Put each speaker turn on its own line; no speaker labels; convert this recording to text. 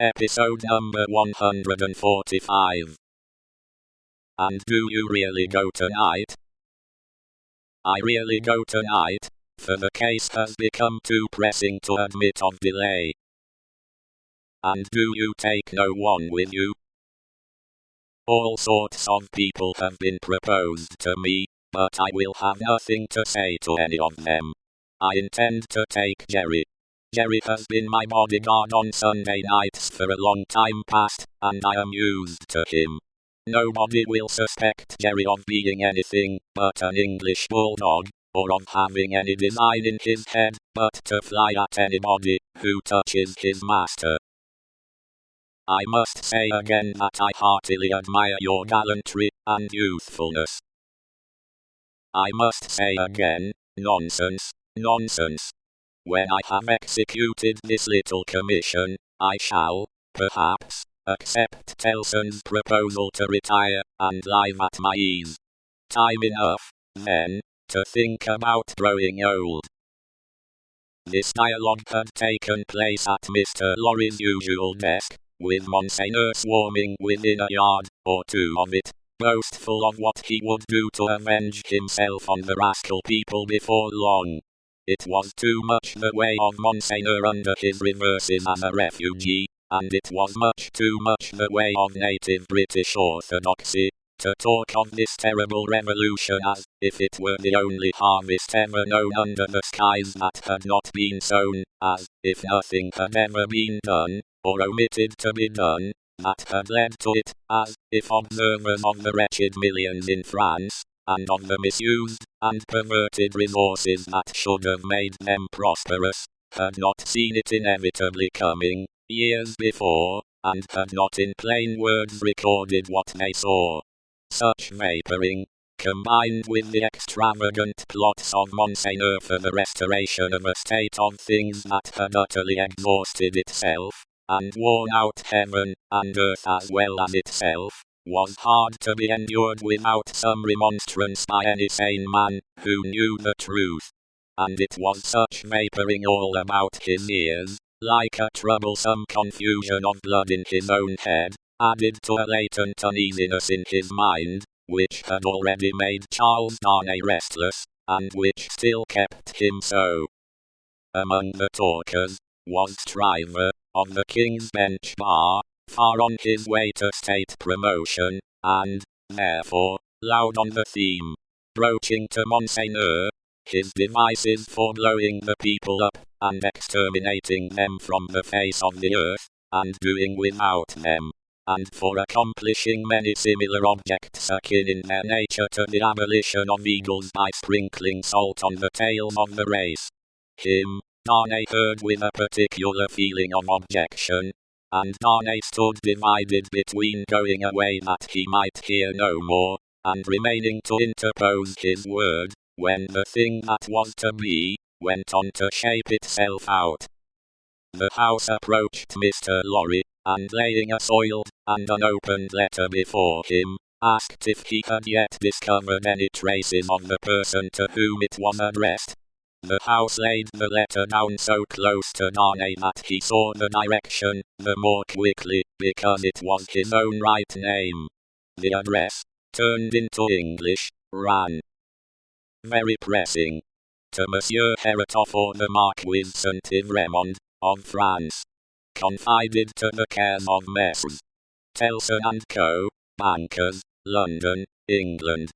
Episode number 145. And do you really go tonight? I really go tonight, for the case has become too pressing to admit of delay. And do you take no one with you? All sorts of people have been proposed to me, but I will have nothing to say to any of them. I intend to take Jerry. Jerry has been my bodyguard on Sunday nights for a long time past, and I am used to him. Nobody will suspect Jerry of being anything but an English bulldog, or of having any design in his head but to fly at anybody who touches his master. I must say again that I heartily admire your gallantry and youthfulness. I must say again, nonsense, nonsense. When I have executed this little commission, I shall, perhaps, accept Tellson's proposal to retire and live at my ease. Time enough, then, to think about growing old. This dialogue had taken place at Mr. Lorry's usual desk, with Monseigneur swarming within a yard or two of it, boastful of what he would do to avenge himself on the rascal people before long. It was too much the way of Monseigneur under his reverses as a refugee, and it was much too much the way of native British orthodoxy, to talk of this terrible revolution as if it were the only harvest ever known under the skies that had not been sown, as if nothing had ever been done, or omitted to be done, that had led to it, as if observers of the wretched millions in France, and of the misused and perverted resources that should have made them prosperous, had not seen it inevitably coming, years before, and had not in plain words recorded what they saw. Such vaporing, combined with the extravagant plots of Monseigneur for the restoration of a state of things that had utterly exhausted itself, and worn out heaven and earth as well as itself, was hard to be endured without some remonstrance by any sane man who knew the truth. And it was such vaporing all about his ears, like a troublesome confusion of blood in his own head, added to a latent uneasiness in his mind, which had already made Charles Darnay restless, and which still kept him so. Among the talkers was Stryver, of the King's Bench Bar, far on his way to state promotion, and, therefore, loud on the theme, broaching to Monseigneur his devices for blowing the people up, and exterminating them from the face of the earth, and doing without them, and for accomplishing many similar objects akin in their nature to the abolition of eagles by sprinkling salt on the tails of the race. Him, Darnay heard with a particular feeling of objection, and Darnay stood divided between going away that he might hear no more, and remaining to interpose his word, when the thing that was to be, went on to shape itself out. The House approached Mr. Lorry, and laying a soiled and unopened letter before him, asked if he had yet discovered any traces of the person to whom it was addressed. The House laid the letter down so close to Darnay that he saw the direction the more quickly, because it was his own right name. The address, turned into English, ran: Very pressing. To Monsieur Heretot for the Marquis Saint-Evremond, of France. Confided to the cares of Messrs. Tellson and Co., Bankers, London, England.